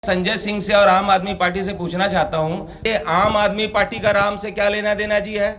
संजय सिंह से और आम आदमी पार्टी से पूछना चाहता हूं कि आम आदमी पार्टी का राम से क्या लेना देना जी है।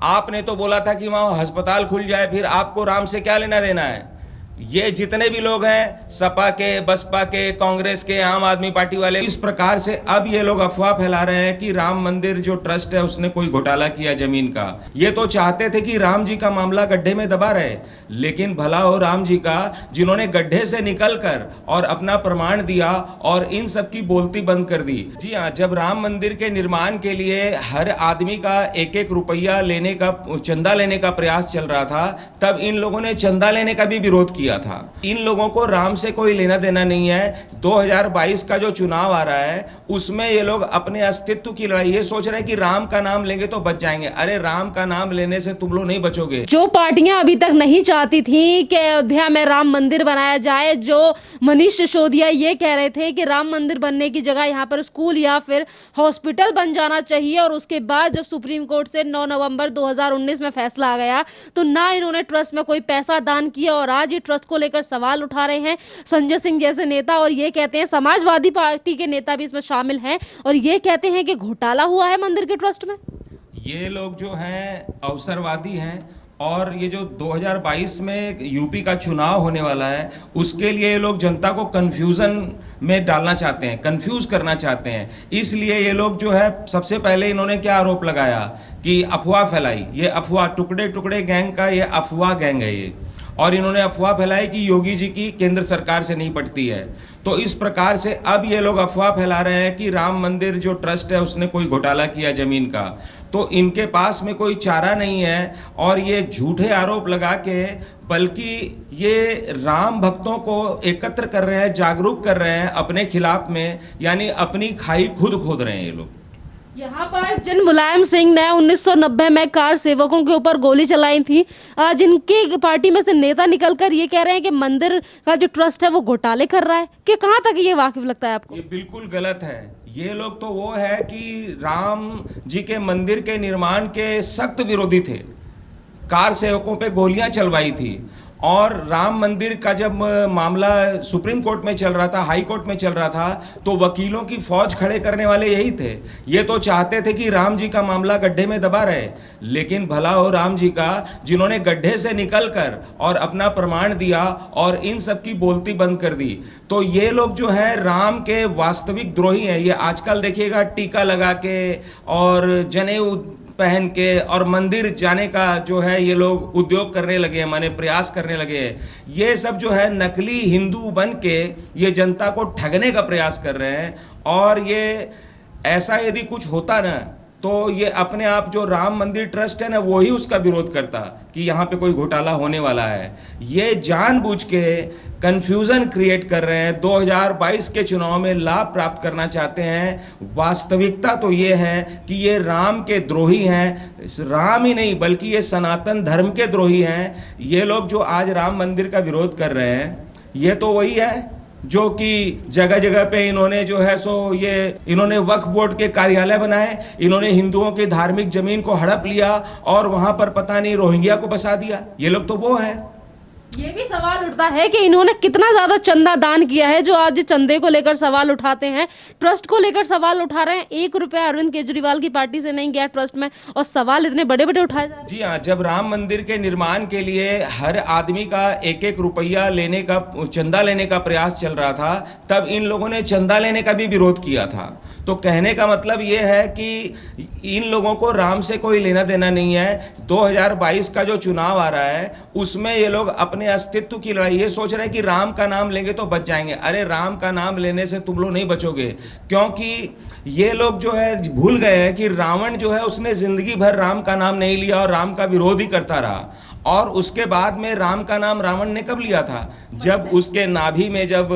आपने तो बोला था कि वहां अस्पताल खुल जाए, फिर आपको राम से क्या लेना देना है। ये जितने भी लोग हैं, सपा के, बसपा के, कांग्रेस के, आम आदमी पार्टी वाले, इस प्रकार से अब ये लोग अफवाह फैला रहे हैं कि राम मंदिर जो ट्रस्ट है उसने कोई घोटाला किया जमीन का। ये तो चाहते थे कि राम जी का मामला गड्ढे में दबा रहे, लेकिन भला हो राम जी का, जिन्होंने गड्ढे से निकलकर और अपना प्रमाण दिया और इन सब की बोलती बंद कर दी। जी हाँ, जब राम मंदिर के निर्माण के लिए हर आदमी का एक एक रुपया लेने का, चंदा लेने का प्रयास चल रहा था, तब इन लोगों ने चंदा लेने का भी विरोध किया था। इन लोगों को राम से कोई लेना देना नहीं है। 2022 का जो चुनाव आ रहा है उसमें ये लोग अपने अस्तित्व की लड़ाई, ये सोच रहे हैं कि राम का नाम लेंगे तो बच जाएंगे। अरे राम का नाम लेने से तुम लोग नहीं बचोगे। जो पार्टियां अभी तक नहीं चाहती थी कि अयोध्या में राम मंदिर बनाया जाए, जो मनीष सिसोदिया ये कह रहे थे कि राम मंदिर बनने की जगह यहाँ पर स्कूल या फिर हॉस्पिटल बन जाना चाहिए, और उसके बाद जब सुप्रीम कोर्ट से 9 नवंबर 2019 में फैसला आ गया तो ना इन्होंने ट्रस्ट में कोई पैसा दान किया, और आज ये ट्रस्ट को लेकर सवाल उठा रहे हैं संजय सिंह जैसे नेता। और ये कहते हैं, समाजवादी पार्टी के नेता भी इसमें शामिल हैं, और ये कहते हैं कि घोटाला हुआ है मंदिर के ट्रस्ट में। ये लोग जो हैं अवसरवादी हैं, और ये जो 2022 में यूपी का चुनाव होने वाला है उसके लिए ये लोग जनता को कंफ्यूजन में डालना चाहते हैं, कंफ्यूज करना चाहते हैं। इसलिए ये लोग जो है, सबसे पहले इन्होंने क्या आरोप लगाया कि अफवाह फैलाई। ये अफवाह, टुकड़े टुकड़े गैंग का ये अफवाह गैंग है ये, और इन्होंने अफवाह फैलाई कि योगी जी की केंद्र सरकार से नहीं पटती है। तो इस प्रकार से अब ये लोग अफवाह फैला रहे हैं कि राम मंदिर जो ट्रस्ट है उसने कोई घोटाला किया जमीन का। तो इनके पास में कोई चारा नहीं है, और ये झूठे आरोप लगा के, बल्कि ये राम भक्तों को एकत्र कर रहे हैं, जागरूक कर रहे हैं अपने खिलाफ में, यानी अपनी खाई खुद खोद रहे हैं ये लोग। यहाँ पर जिन मुलायम सिंह ने 1990 में कार सेवकों के ऊपर गोली चलाई थी, जिनकी पार्टी में से नेता निकलकर ये कह रहे हैं कि मंदिर का जो ट्रस्ट है वो घोटाले कर रहा है, कि कहाँ तक ये वाकिफ लगता है आपको? ये बिल्कुल गलत है। ये लोग तो वो है कि राम जी के मंदिर के निर्माण के सख्त विरोधी थे, कार सेवकों पे गोलियां चलवाई थी, और राम मंदिर का जब मामला सुप्रीम कोर्ट में चल रहा था, हाई कोर्ट में चल रहा था, तो वकीलों की फौज खड़े करने वाले यही थे। ये तो चाहते थे कि राम जी का मामला गड्ढे में दबा रहे, लेकिन भला हो राम जी का, जिन्होंने गड्ढे से निकलकर और अपना प्रमाण दिया और इन सब की बोलती बंद कर दी। तो ये लोग जो है राम के वास्तविक द्रोही हैं। ये आजकल देखिएगा टीका लगा के और जनेऊ पहन के और मंदिर जाने का जो है ये लोग उद्योग करने लगे हैं, माने प्रयास करने लगे हैं। ये सब जो है नकली हिंदू बन के ये जनता को ठगने का प्रयास कर रहे हैं। और ये ऐसा यदि कुछ होता ना, तो ये अपने आप जो राम मंदिर ट्रस्ट है ना, वही उसका विरोध करता कि यहाँ पे कोई घोटाला होने वाला है। ये जानबूझ के कंफ्यूजन क्रिएट कर रहे हैं, 2022 के चुनाव में लाभ प्राप्त करना चाहते हैं। वास्तविकता तो ये है कि ये राम के द्रोही हैं, राम ही नहीं बल्कि ये सनातन धर्म के द्रोही हैं। ये लोग जो आज राम मंदिर का विरोध कर रहे हैं, ये तो वही है जो कि जगह जगह पे इन्होंने जो है सो ये इन्होंने वक्फ बोर्ड के कार्यालय बनाए, इन्होंने हिंदुओं की धार्मिक जमीन को हड़प लिया और वहां पर पता नहीं रोहिंग्या को बसा दिया। ये लोग तो वो हैं। ये भी सवाल उठता है कि इन्होंने कितना ज्यादा चंदा दान किया है, जो आज चंदे को लेकर सवाल उठाते हैं, ट्रस्ट को लेकर सवाल उठा रहे हैं। 1 रुपया अरविंद केजरीवाल की पार्टी से नहीं गया ट्रस्ट में, और सवाल इतने बड़े बड़े उठाए जा रहे हैं। जी हाँ, जब राम मंदिर के निर्माण के लिए हर आदमी का एक एक रुपया लेने का, चंदा लेने का प्रयास चल रहा था, तब इन लोगों ने चंदा लेने का भी विरोध किया था। तो कहने का मतलब ये है कि इन लोगों को राम से कोई लेना देना नहीं है। 2022 का जो चुनाव आ रहा है उसमें ये लोग अपने अस्तित्व की लड़ाई, ये सोच रहे हैं कि राम का नाम लेंगे तो बच जाएंगे। अरे राम का नाम लेने से तुम लोग नहीं बचोगे, क्योंकि ये लोग जो है भूल गए हैं कि रावण जो है उसने जिंदगी भर राम का नाम नहीं लिया और राम का विरोध ही करता रहा। और उसके बाद में राम का नाम रावण ने कब लिया था? जब उसके नाभि में जब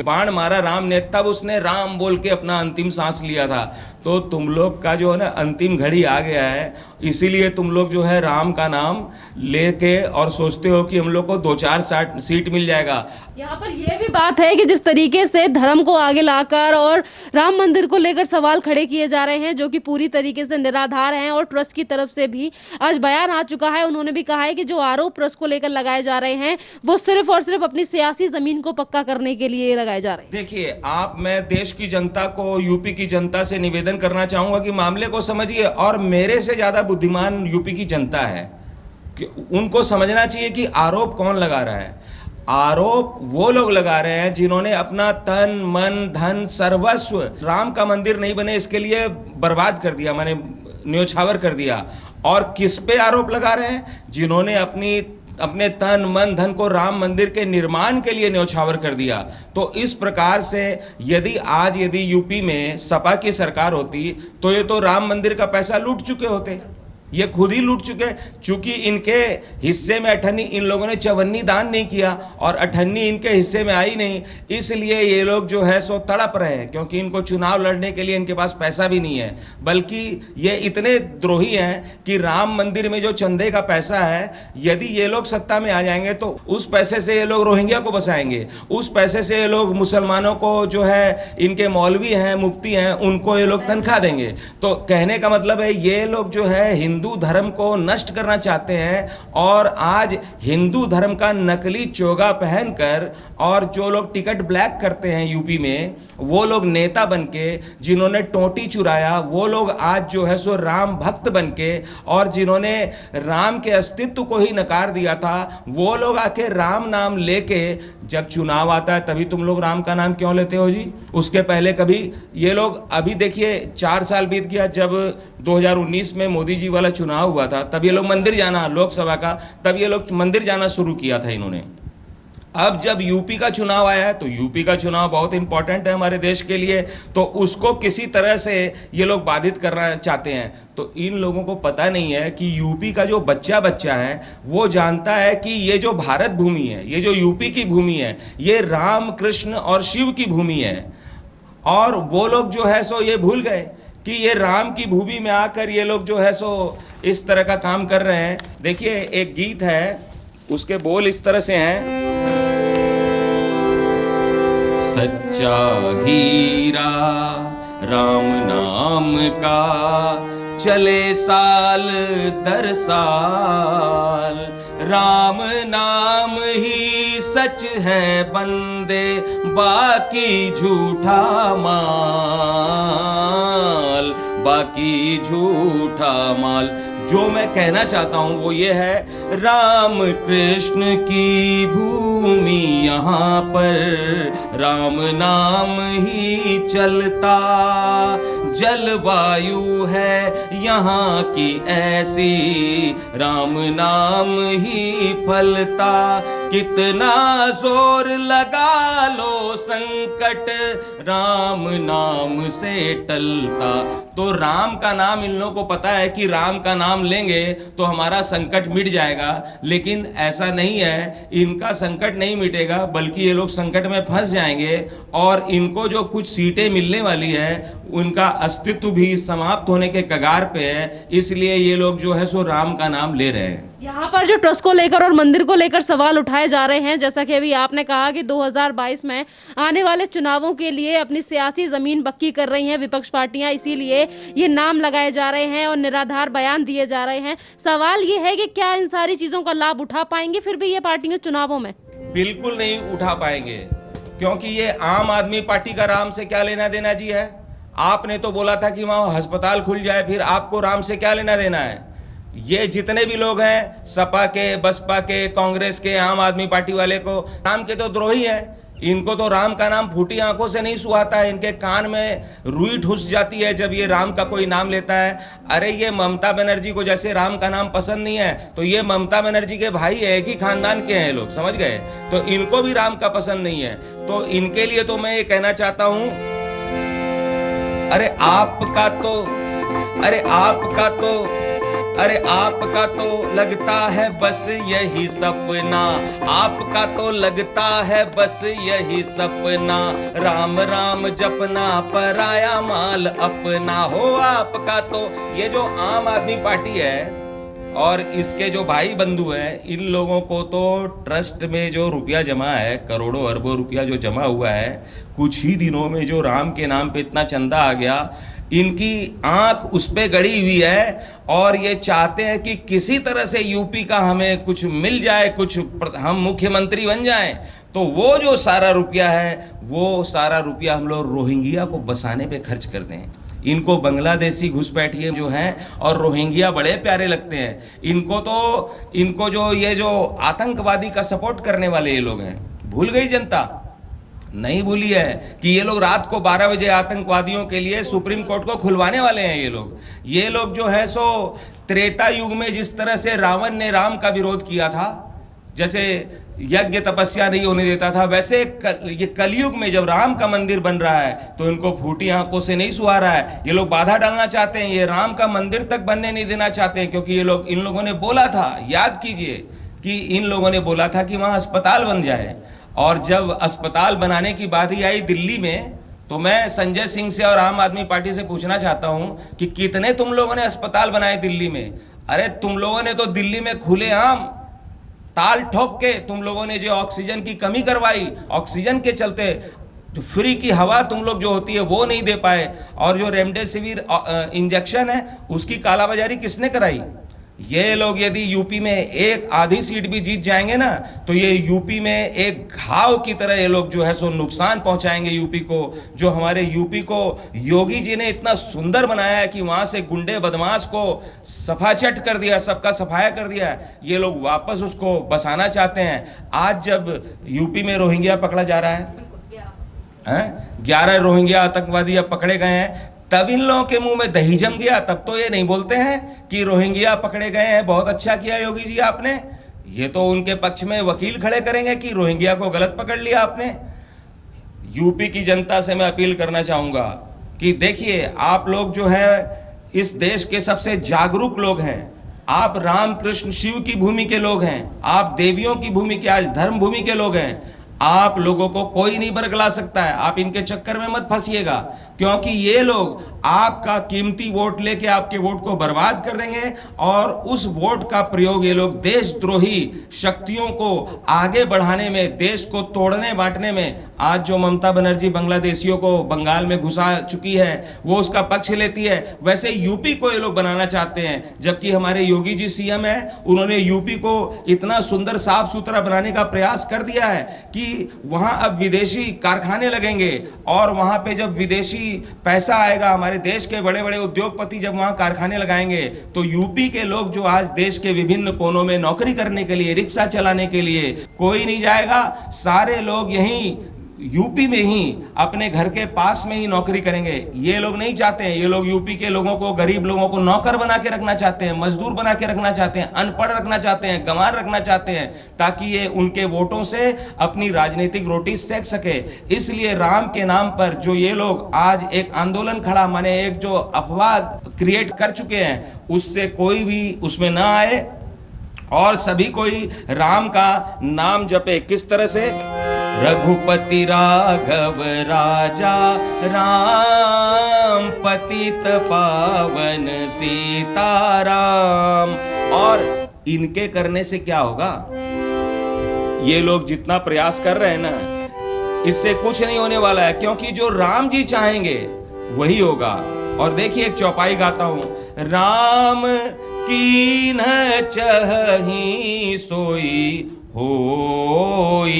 बाण मारा राम ने, तब उसने राम बोल के अपना अंतिम सांस लिया था। तो तुम लोग का जो है ना अंतिम घड़ी आ गया है, इसीलिए तुम लोग जो है राम का नाम लेके और सोचते हो कि हम लोग को 2-4 सीट मिल जाएगा। यहाँ पर यह भी बात है कि जिस तरीके से धर्म को आगे लाकर और राम मंदिर को लेकर सवाल खड़े किए जा रहे हैं, जो कि पूरी तरीके से निराधार हैं, और ट्रस्ट की तरफ से भी आज बयान आ चुका है। उन्होंने भी कहा है कि जो जो आरोप ट्रस्ट को लेकर लगाए जा रहे हैं वो सिर्फ और सिर्फ अपनी सियासी जमीन को पक्का करने के लिए लगाए जा रहे हैं। देखिए, मैं देश की जनता को, यूपी की जनता से निवेदन करना चाहूंगा कि मामले को समझिए, और मेरे से ज्यादा बुद्धिमान यूपी की जनता है कि उनको समझना चाहिए कि आरोप कौन लगा रहा है। आरोप वो लोग लगा रहे हैं जिन्होंने अपना तन मन धन सर्वस्व राम का मंदिर नहीं बने इसके लिए बर्बाद कर दिया, माने न्योछावर कर दिया। और किस पे आरोप लगा रहे हैं? जिन्होंने अपने तन मन धन को राम मंदिर के निर्माण के लिए न्योछावर कर दिया। तो इस प्रकार से यदि यूपी में सपा की सरकार होती तो ये तो राम मंदिर का पैसा लूट चुके होते, ये खुद ही लूट चुके। चूंकि इनके हिस्से में अठन्नी, इन लोगों ने चवन्नी दान नहीं किया और अठन्नी इनके हिस्से में आई नहीं, इसलिए ये लोग जो है सो तड़प रहे हैं, क्योंकि इनको चुनाव लड़ने के लिए इनके पास पैसा भी नहीं है। बल्कि ये इतने द्रोही हैं कि राम मंदिर में जो चंदे का पैसा है, यदि ये लोग सत्ता में आ जाएंगे तो उस पैसे से ये लोग रोहिंग्या को बसाएंगे, उस पैसे से ये लोग मुसलमानों को जो है इनके मौलवी हैं, मुफ्ती हैं, उनको ये लोग तनख्वाह देंगे। तो कहने का मतलब है ये लोग जो है हिंदू धर्म को नष्ट करना चाहते हैं। और आज हिंदू धर्म का नकली चोगा पहनकर और जो लोग टिकट ब्लैक करते हैं यूपी में, वो लोग नेता बनके, जिन्होंने टोटी चुराया, वो लोग आज जो है सो राम भक्त बनके, और जिन्होंने राम के अस्तित्व को ही नकार दिया था, वो लोग आके राम नाम लेके, जब चुनाव आता है तभी तुम लोग राम का नाम क्यों लेते हो जी? उसके पहले कभी ये लोग, अभी देखिए 4 साल बीत गया, जब 2019 में मोदी जी वाला चुनाव हुआ था तब ये लोग मंदिर जाना, लोकसभा का, तब ये लोग मंदिर जाना शुरू किया था इन्होंने। अब जब यूपी का चुनाव आया है, तो यूपी का चुनाव बहुत इंपॉर्टेंट है हमारे देश के लिए, तो उसको किसी तरह से ये लोग बाधित करना चाहते हैं। तो इन लोगों को पता नहीं है कि यूपी का जो बच्चा है वो जानता है कि ये जो भारत भूमि है, ये जो यूपी की भूमि है, ये राम कृष्ण और शिव की भूमि है। और वो लोग जो है सो ये भूल गए कि ये राम की भूमि में आकर ये लोग जो है सो इस तरह का काम कर रहे हैं। देखिए, एक गीत है, उसके बोल इस तरह से हैं, सच्चा हीरा राम नाम का चले साल दर साल, राम नाम ही सच है बंदे, बाकी झूठा माल, बाकी झूठा माल। जो मैं कहना चाहता हूं वो ये है, राम कृष्ण की भूमि यहाँ पर राम नाम ही चलता, जलवायु है यहाँ की ऐसी, राम नाम ही फलता। कितना जोर लगा लो संकट, राम नाम से टलता। तो राम का नाम, इन लोगों को पता है कि राम का नाम लेंगे तो हमारा संकट मिट जाएगा, लेकिन ऐसा नहीं है। इनका संकट नहीं मिटेगा, बल्कि ये लोग संकट में फंस जाएंगे, और इनको जो कुछ सीटें मिलने वाली है उनका अस्तित्व भी समाप्त होने के कगार पे है। इसलिए ये लोग जो है सो राम का नाम ले रहे हैं। यहाँ पर जो ट्रस्ट को लेकर और मंदिर को लेकर सवाल उठाए जा रहे हैं, जैसा कि अभी आपने कहा कि 2022 में आने वाले चुनावों के लिए अपनी सियासी जमीन पक्की कर रही हैं विपक्ष पार्टियां, इसीलिए ये नाम लगाए जा रहे हैं और निराधार बयान दिए जा रहे हैं। सवाल ये है कि क्या इन सारी चीजों का लाभ उठा पाएंगे फिर भी ये पार्टियां चुनावों में? बिल्कुल नहीं उठा पाएंगे, क्योंकि ये आम आदमी पार्टी का राम से क्या लेना देना जी है? आपने तो बोला था कि वहां अस्पताल खुल जाए, फिर आपको राम से क्या लेना देना है? ये जितने भी लोग हैं, सपा के, बसपा के, कांग्रेस के, आम आदमी पार्टी वाले को राम के तो द्रोही हैं। इनको तो राम का नाम फूटी आंखों से नहीं सुहाता है, इनके कान में रुई ठुस जाती है जब ये राम का कोई नाम लेता है। अरे ये ममता बनर्जी को जैसे राम का नाम पसंद नहीं है, तो ये ममता बनर्जी के भाई है, एक ही खानदान के हैं लोग, समझ गए? तो इनको भी राम का पसंद नहीं है। तो इनके लिए तो मैं ये कहना चाहता हूं, अरे आपका तो लगता है बस यही सपना, आपका तो लगता है बस यही सपना, राम राम जपना पराया माल अपना हो। आपका तो, ये जो आम आदमी पार्टी है और इसके जो भाई बंधु हैं, इन लोगों को तो ट्रस्ट में जो रुपया जमा है, करोड़ों अरबों रुपया जो जमा हुआ है, कुछ ही दिनों में जो राम के नाम पे इतना चंदा आ गया, इनकी आंख उस पे गड़ी हुई है और ये चाहते हैं कि किसी तरह से यूपी का हमें कुछ मिल जाए, कुछ हम मुख्यमंत्री बन जाएं। तो वो जो सारा रुपया है, वो सारा रुपया हम लोग रोहिंग्या को बसाने पे खर्च करते हैं। इनको बांग्लादेशी घुसपैठिए जो हैं और रोहिंग्या बड़े प्यारे लगते हैं। इनको जो ये जो आतंकवादी का सपोर्ट करने वाले ये लोग हैं, भूल गई जनता, नहीं भूली है कि ये लोग रात को 12 बजे आतंकवादियों के लिए सुप्रीम कोर्ट को खुलवाने वाले हैं। ये लोग जो है सो त्रेता युग में जिस तरह से रावण ने राम का विरोध किया था, जैसे यज्ञ तपस्या नहीं होने देता था, वैसे ये कलयुग में जब राम का मंदिर बन रहा है तो इनको फूटी आंखों से नहीं सुहा रहा है। ये लोग बाधा डालना चाहते हैं, ये राम का मंदिर तक बनने नहीं देना चाहते हैं, क्योंकि इन लोगों ने बोला था, याद कीजिए कि इन लोगों ने बोला था कि वहां अस्पताल बन जाए। और जब अस्पताल बनाने की बारी आई दिल्ली में, तो मैं संजय सिंह से और आम आदमी पार्टी से पूछना चाहता हूं कि कितने तुम लोगों ने अस्पताल बनाए दिल्ली में? अरे तुम लोगों ने तो दिल्ली में खुलेआम ताल ठोक के तुम लोगों ने जो ऑक्सीजन की कमी करवाई, ऑक्सीजन के चलते जो फ्री की हवा तुम लोग जो होती है वो नहीं दे पाए, और जो रेमडेसिविर इंजेक्शन है उसकी कालाबाजारी किसने कराई? ये लोग यदि यूपी में एक आधी सीट भी जीत जाएंगे ना, तो ये यूपी में एक घाव की तरह ये लोग जो है सो नुकसान पहुंचाएंगे यूपी को। जो हमारे यूपी को योगी जी ने इतना सुंदर बनाया है कि वहां से गुंडे बदमाश को सफाचट कर दिया, सबका सफाया कर दिया, ये लोग वापस उसको बसाना चाहते हैं। आज जब यूपी में रोहिंग्या पकड़ा जा रहा है, 11 रोहिंग्या आतंकवादी अब पकड़े गए हैं, तब इन लोगों के मुंह में दही जम गया। तब तो ये नहीं बोलते हैं कि रोहिंग्या पकड़े गए हैं, बहुत अच्छा किया योगी जी आपने। ये तो उनके पक्ष में वकील खड़े करेंगे कि रोहिंग्या को गलत पकड़ लिया आपने। यूपी की जनता से मैं अपील करना चाहूंगा कि देखिए, आप लोग जो है इस देश के सबसे जागरूक लोग हैं। आप राम कृष्ण शिव की भूमि के लोग हैं, आप देवियों की भूमि के, आज धर्म भूमि के लोग हैं। आप लोगों को कोई नहीं बरगला सकता है, आप इनके चक्कर में मत फंसिएगा, क्योंकि ये लोग आपका कीमती वोट लेके आपके वोट को बर्बाद कर देंगे, और उस वोट का प्रयोग ये लोग देशद्रोही शक्तियों को आगे बढ़ाने में, देश को तोड़ने बांटने में, आज जो ममता बनर्जी बांग्लादेशियों को बंगाल में घुसा चुकी है वो उसका पक्ष लेती है, वैसे यूपी को ये लोग बनाना चाहते हैं। जबकि हमारे योगी जी सीएम है, उन्होंने यूपी को इतना सुंदर साफ सुथरा बनाने का प्रयास कर दिया है कि वहां अब विदेशी कारखाने लगेंगे, और वहां पे जब विदेशी पैसा आएगा, हमारे देश के बड़े बड़े उद्योगपति जब वहां कारखाने लगाएंगे, तो यूपी के लोग जो आज देश के विभिन्न कोनों में नौकरी करने के लिए, रिक्शा चलाने के लिए, कोई नहीं जाएगा, सारे लोग यहीं यूपी में ही अपने घर के पास में ही नौकरी करेंगे। ये लोग नहीं चाहते हैं, ये लोग यूपी के लोगों को, गरीब लोगों को नौकर बना के रखना चाहते हैं, मजदूर बना के रखना चाहते हैं, अनपढ़ रखना चाहते हैं, गंवार रखना चाहते हैं, ताकि ये उनके वोटों से अपनी राजनीतिक रोटी सेक सके। इसलिए राम के नाम पर जो ये लोग आज एक आंदोलन खड़ा, माने एक जो अफवाह क्रिएट कर चुके हैं, उससे कोई भी उसमें ना आए और सभी कोई राम का नाम जपे। किस तरह से? रघुपति राघव राजा राम, पतित पावन सीताराम। और इनके करने से क्या होगा? ये लोग जितना प्रयास कर रहे हैं ना, इससे कुछ नहीं होने वाला है, क्योंकि जो राम जी चाहेंगे वही होगा। और देखिए, एक चौपाई गाता हूं, राम कीन चही सोई होई,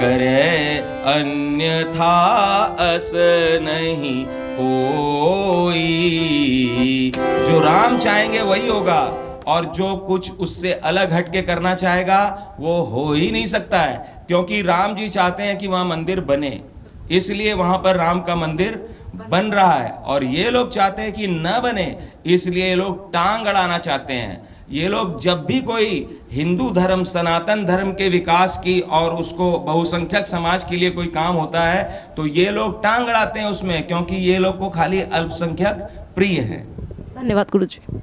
करे अन्यथा अस नहीं कोई। जो राम चाहेंगे वही होगा, और जो कुछ उससे अलग हटके करना चाहेगा वो हो ही नहीं सकता है, क्योंकि राम जी चाहते हैं कि वहां मंदिर बने, इसलिए वहां पर राम का मंदिर बन रहा है। और ये लोग चाहते हैं कि न बने, इसलिए ये लोग टांग अड़ाना चाहते हैं। ये लोग जब भी कोई हिंदू धर्म, सनातन धर्म के विकास की और उसको बहुसंख्यक समाज के लिए कोई काम होता है, तो ये लोग टांग अड़ाते हैं उसमें, क्योंकि ये लोग को खाली अल्पसंख्यक प्रिय है। धन्यवाद गुरुजी।